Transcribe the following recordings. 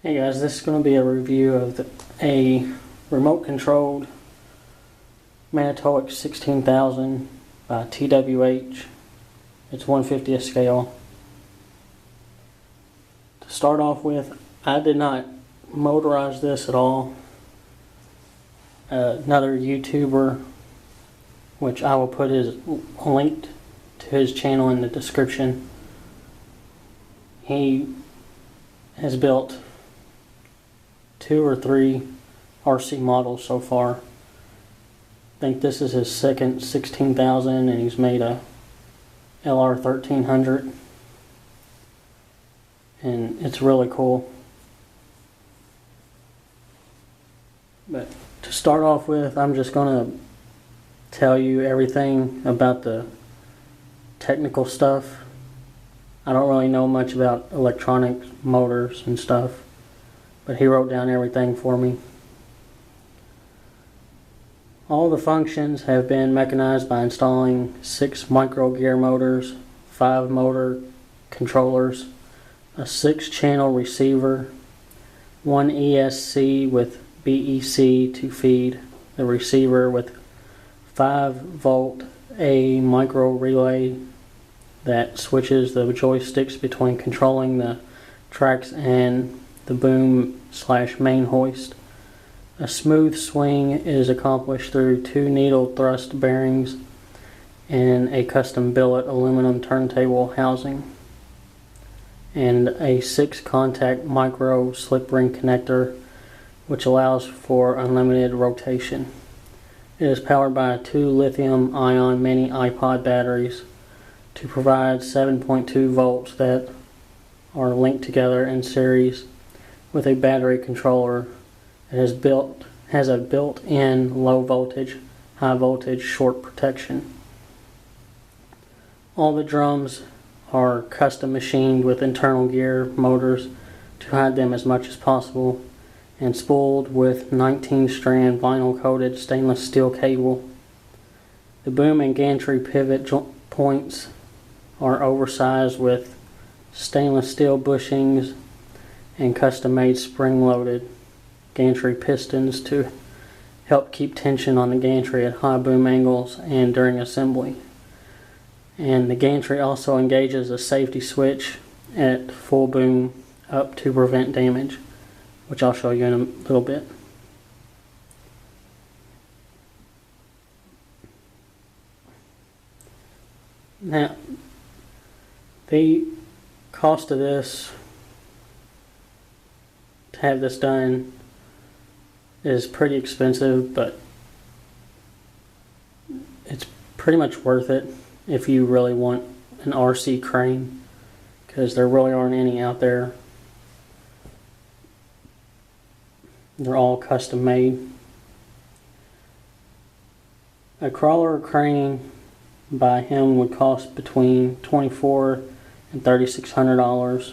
Hey guys, this is going to be a review of a remote controlled Manitowoc 16,000 by TWH. It's 1/50th scale. To start off with, I did not motorize this at all. Another YouTuber, which I will put his link to his channel in the description. He has built 2 or 3 RC models so far. I think this is his second 16,000, and he's made a LR 1300, and it's really cool. But to start off with, I'm just going to tell you everything about the technical stuff. I don't really know much about electronic motors and stuff, but he wrote down everything for me. All the functions have been mechanized by installing 6 micro gear motors, 5 motor controllers, a 6-channel receiver, 1 ESC with BEC to feed the receiver, with 5-volt A micro relay that switches the joysticks between controlling the tracks and the boom/main hoist. A smooth swing is accomplished through 2 needle thrust bearings and a custom billet aluminum turntable housing, and a 6-contact micro slip ring connector, which allows for unlimited rotation. It is powered by 2 lithium-ion mini iPod batteries to provide 7.2 volts that are linked together in series with a battery controller. It has a built-in low voltage, high voltage short protection. All the drums are custom machined with internal gear motors to hide them as much as possible, and spooled with 19-strand vinyl coated stainless steel cable. The boom and gantry pivot points are oversized with stainless steel bushings and custom-made spring-loaded gantry pistons to help keep tension on the gantry at high boom angles and during assembly. And the gantry also engages a safety switch at full boom up to prevent damage, which I'll show you in a little bit. Now, the cost of this, to have this done, is pretty expensive, but it's pretty much worth it if you really want an RC crane, because there really aren't any out there. They're all custom made. A crawler crane by him would cost between $2,400 and $3,600,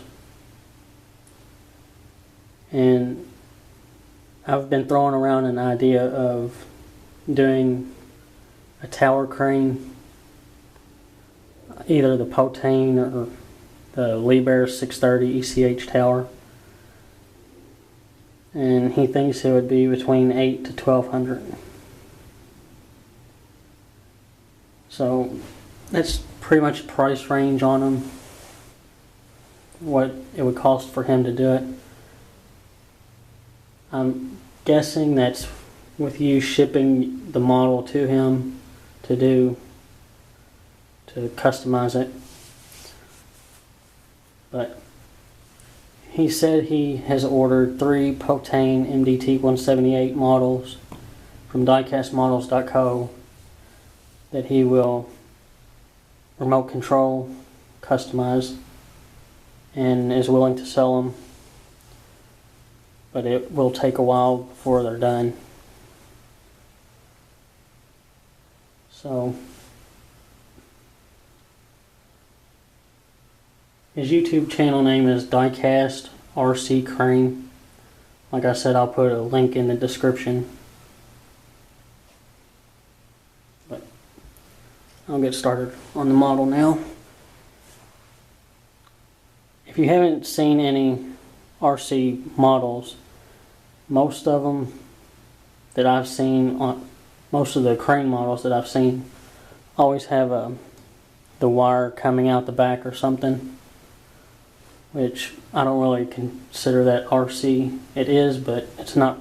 and I've been throwing around an idea of doing a tower crane, either the Potane or the Liebherr 630 ECH tower, and he thinks it would be between $800 to $1,200. So that's pretty much price range on them, what it would cost for him to do it. I'm guessing that's with you shipping the model to him to customize it. But he said he has ordered 3 Potane MDT 178 models from diecastmodels.co that he will remote control, customize, and is willing to sell them. But it will take a while before they're done. So his YouTube channel name is Diecast RC Crane. Like I said, I'll put a link in the description. But I'll get started on the model now. If you haven't seen any RC models, most of them that I've seen, most of the crane models that I've seen, always have the wire coming out the back or something, which I don't really consider that RC. It is, but it's not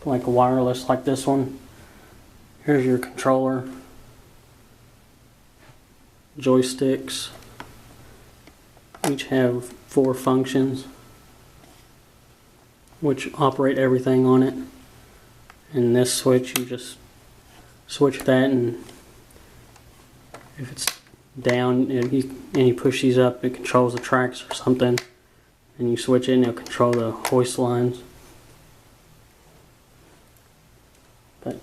like wireless like this one. Here's your controller, joysticks, each have 4 functions which operate everything on it. And this switch, you just switch that, and if it's down and you push these up, it controls the tracks or something, and you switch it and it'll control the hoist lines. But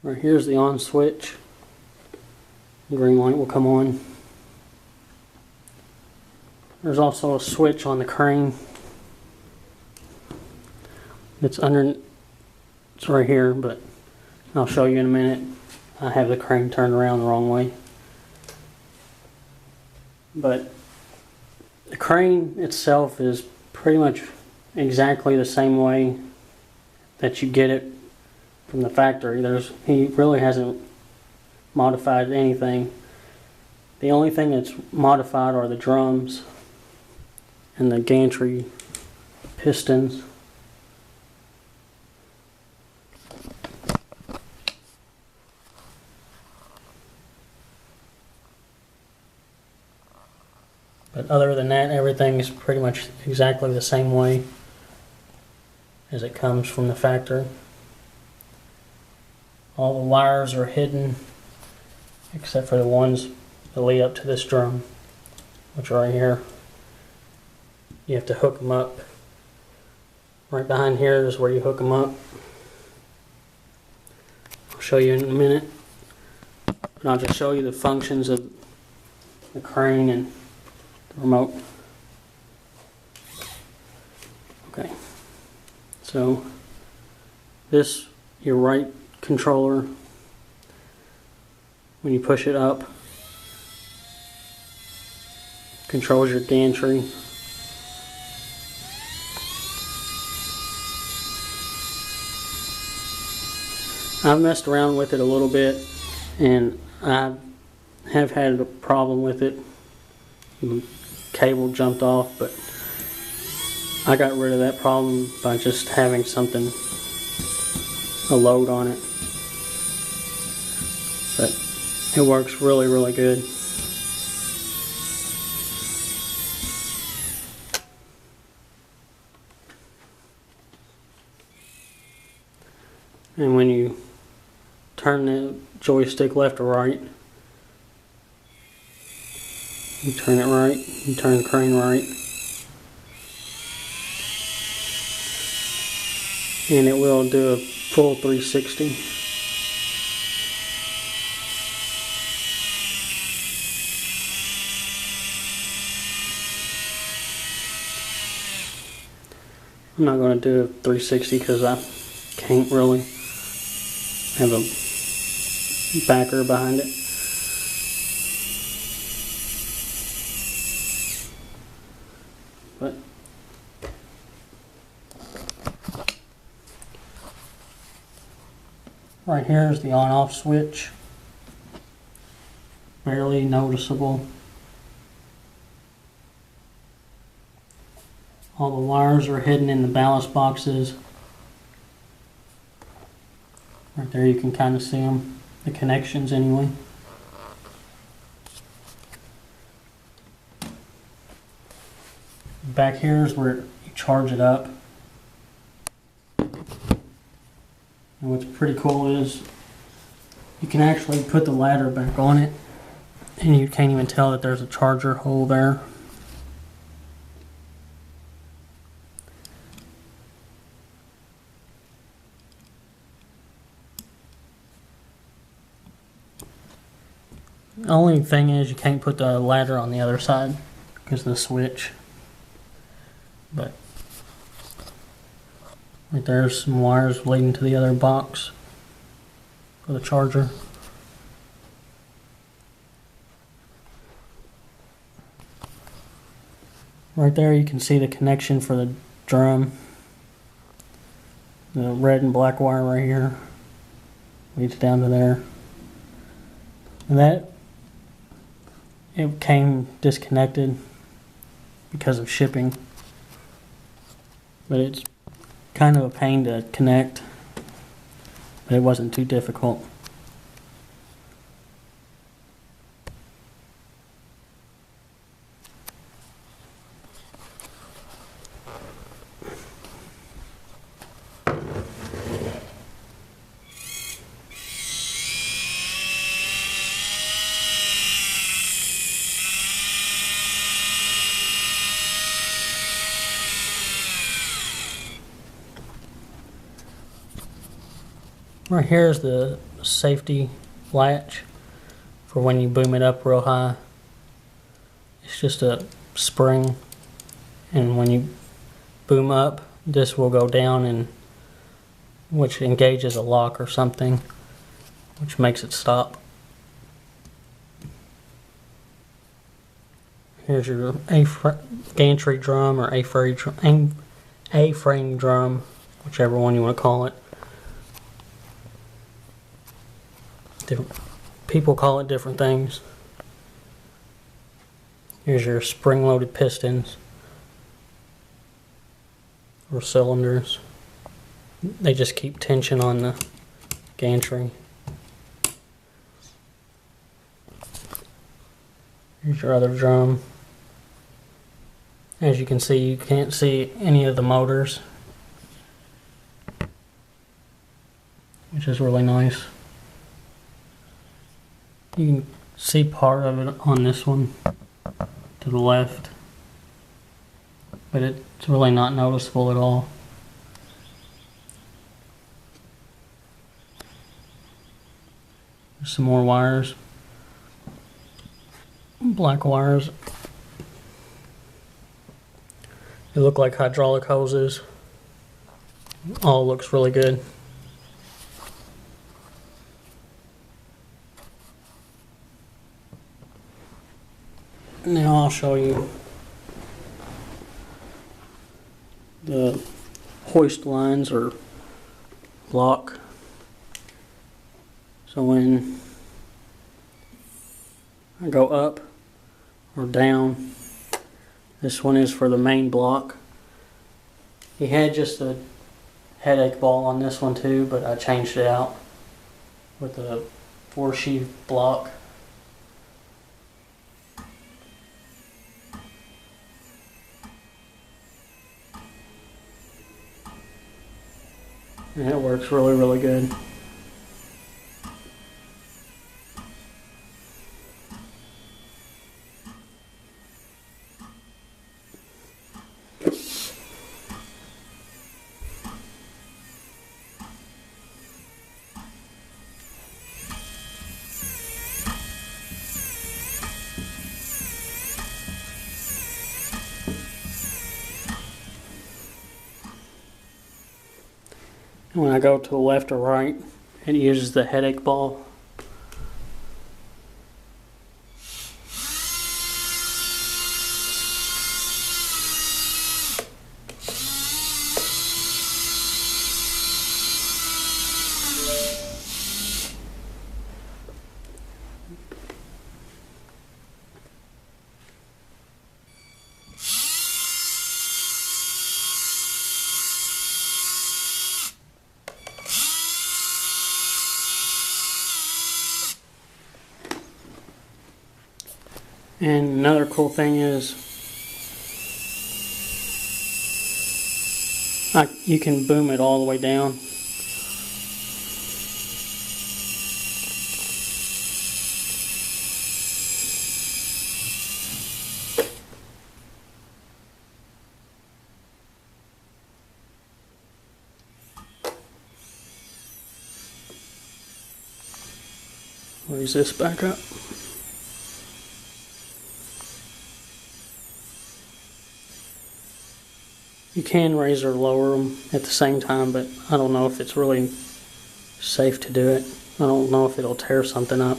right here's the on switch. The green light will come on. There's also a switch on the crane. It's right here, but I'll show you in a minute. I have the crane turned around the wrong way. But the crane itself is pretty much exactly the same way that you get it from the factory. He really hasn't modified anything. The only thing that's modified are the drums and the gantry pistons. But other than that, everything is pretty much exactly the same way as it comes from the factory. All the wires are hidden except for the ones that lead up to this drum, which are right here. You have to hook them up. Right behind here is where you hook them up. I'll show you in a minute. And I'll just show you the functions of the crane and the remote. Okay, so this, your right controller, when you push it up, controls your gantry. I've messed around with it a little bit, and I have had a problem with it. The cable jumped off, but I got rid of that problem by just having a load on it. But it works really, really good. And when you turn the joystick left or right, you turn it right, you turn the crane right, and it will do a full 360. I'm not going to do a 360 because I can't really have a backer behind it. But right here is the on-off switch. Barely noticeable. All the wires are hidden in the ballast boxes. Right there you can kind of see them, the connections anyway. Back here is where you charge it up. And what's pretty cool is you can actually put the ladder back on it, and you can't even tell that there's a charger hole there. Only thing is you can't put the ladder on the other side because of the switch. But right there's some wires leading to the other box for the charger. Right there you can see the connection for the drum. The red and black wire right here leads down to there. And it came disconnected because of shipping. But it's kind of a pain to connect. But it wasn't too difficult. Right here is the safety latch for when you boom it up real high. It's just a spring, and when you boom up, this will go down, and which engages a lock or something, which makes it stop. Here's your gantry drum or A-frame drum, whichever one you want to call it. People call it different things. Here's your spring-loaded pistons or cylinders. They just keep tension on the gantry. Here's your other drum. As you can see, you can't see any of the motors, which is really nice. You can see part of it on this one to the left, but it's really not noticeable at all. There's some more wires, black wires. They look like hydraulic hoses. All looks really good. Now I'll show you the hoist lines or lock. So when I go up or down, this one is for the main block. He had just a headache ball on this one too, but I changed it out with a 4-sheave block. And it works really, really good. And when I go to the left or right, it uses the headache ball. And another cool thing is you can boom it all the way down. Raise this back up. You can raise or lower them at the same time, but I don't know if it's really safe to do it. I don't know if it'll tear something up.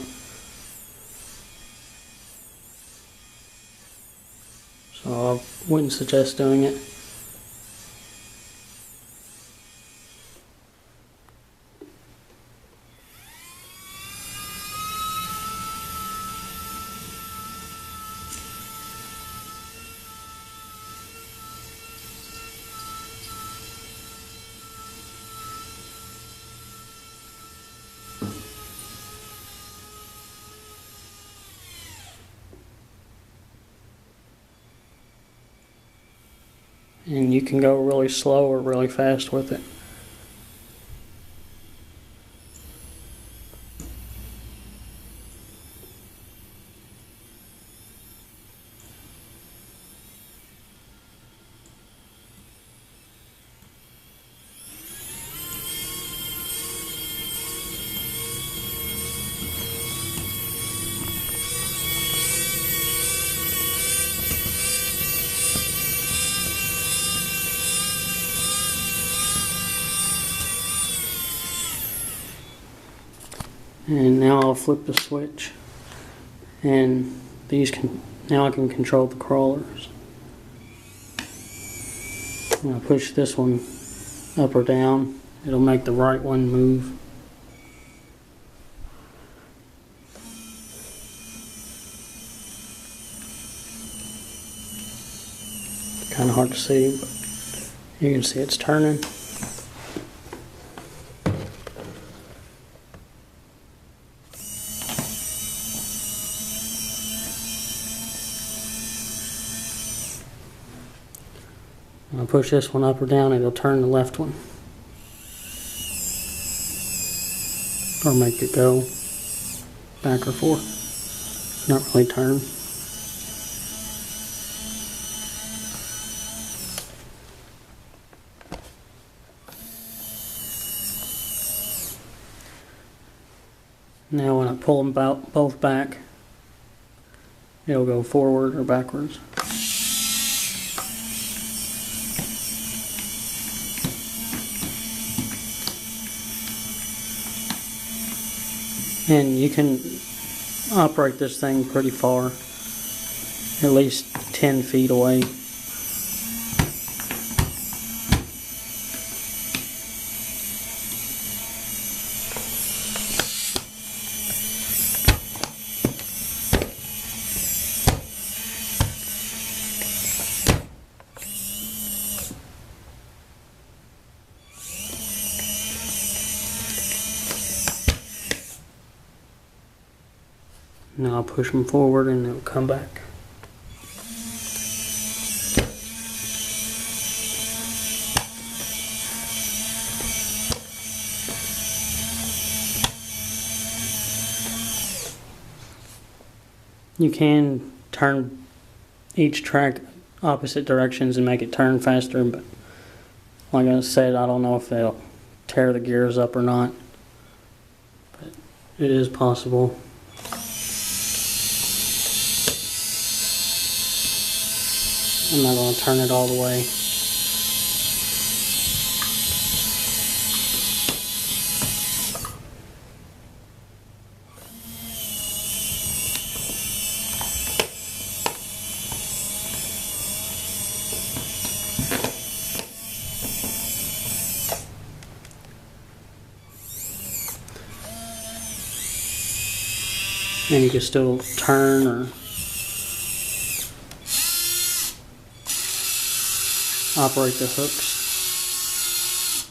So I wouldn't suggest doing it. And you can go really slow or really fast with it. And now I'll flip the switch, and now I can control the crawlers. When I push this one up or down, it'll make the right one move. Kind of hard to see, but you can see it's turning. When I push this one up or down, it'll turn the left one. Or make it go back or forth. Not really turn. Now when I pull them both back, it'll go forward or backwards. And you can operate this thing pretty far, at least 10 feet away. Now I'll push them forward and they'll come back. You can turn each track opposite directions and make it turn faster, but like I said, I don't know if they'll tear the gears up or not, but it is possible. I'm not going to turn it all the way. And you can still turn or operate the hooks.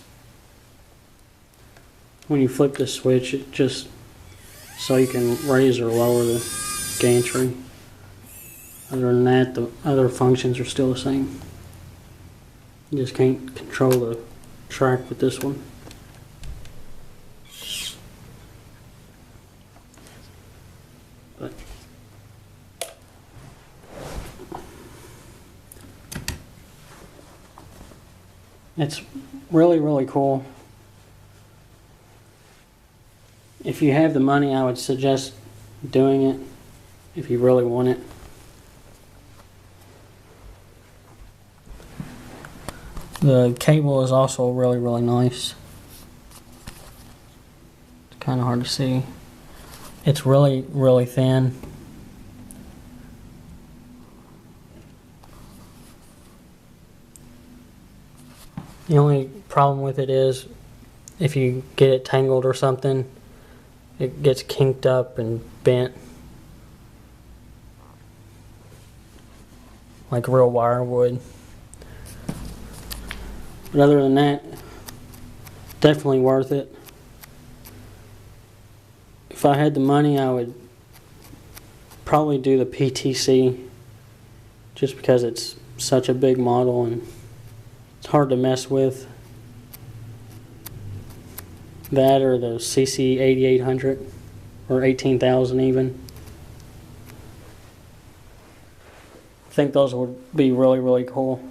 When you flip the switch, it just so you can raise or lower the gantry. Other than that, the other functions are still the same. You just can't control the track with this one. But it's really cool. If you have the money, I would suggest doing it if you really want it. The cable is also really nice. It's kind of hard to see. It's really thin. The only problem with it is if you get it tangled or something, it gets kinked up and bent like real wire would. But other than that, definitely worth it. If I had the money, I would probably do the PTC just because it's such a big model and it's hard to mess with. That or the CC 8800 or 18,000 even. I think those would be really cool.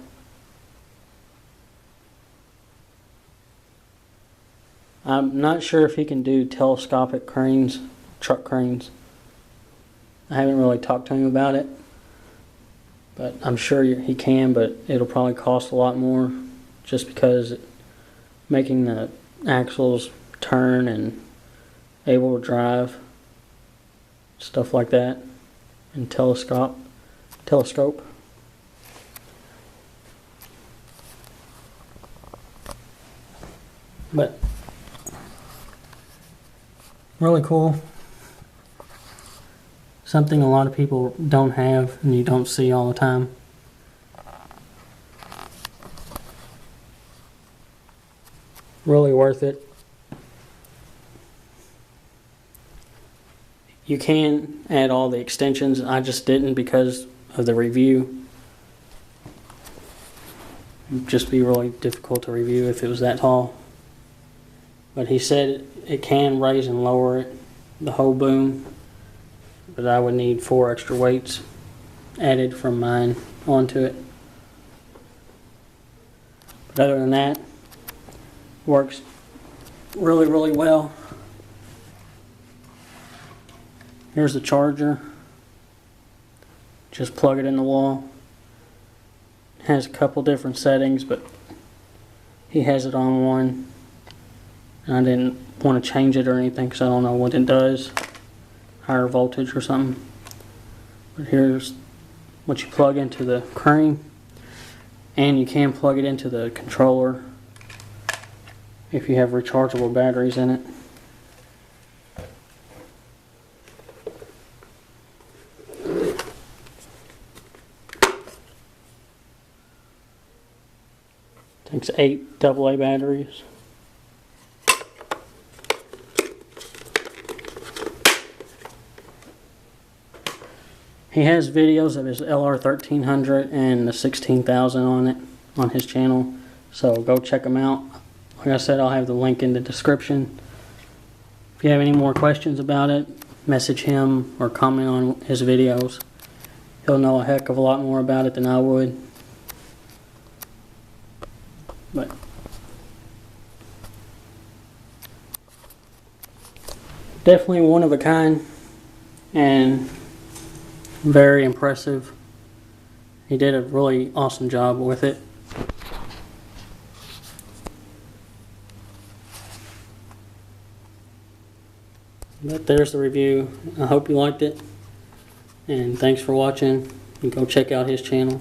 I'm not sure if he can do telescopic cranes, truck cranes. I haven't really talked to him about it, but I'm sure he can, but it'll probably cost a lot more just because making the axles turn and able to drive, stuff like that, and telescope. But really cool. Something a lot of people don't have and you don't see all the time. Really worth it. You can add all the extensions. I just didn't because of the review. It'd just be really difficult to review if it was that tall. But he said it can raise and lower it, the whole boom. But I would need 4 extra weights added from mine onto it. But other than that, works really well. Here's the charger. Just plug it in the wall. It has a couple different settings, but he has it on one. And I didn't want to change it or anything because I don't know what it does. Higher voltage or something. But here's what you plug into the crane. And you can plug it into the controller if you have rechargeable batteries in it. Takes 8 AA batteries. He has videos of his LR1300 and the 16,000 on it on his channel, so go check them out. Like I said, I'll have the link in the description. If you have any more questions about it, message him or comment on his videos. He'll know a heck of a lot more about it than I would. But definitely one of a kind and very impressive. He did a really awesome job with it. But there's the review. I hope you liked it, and thanks for watching. You can go check out his channel.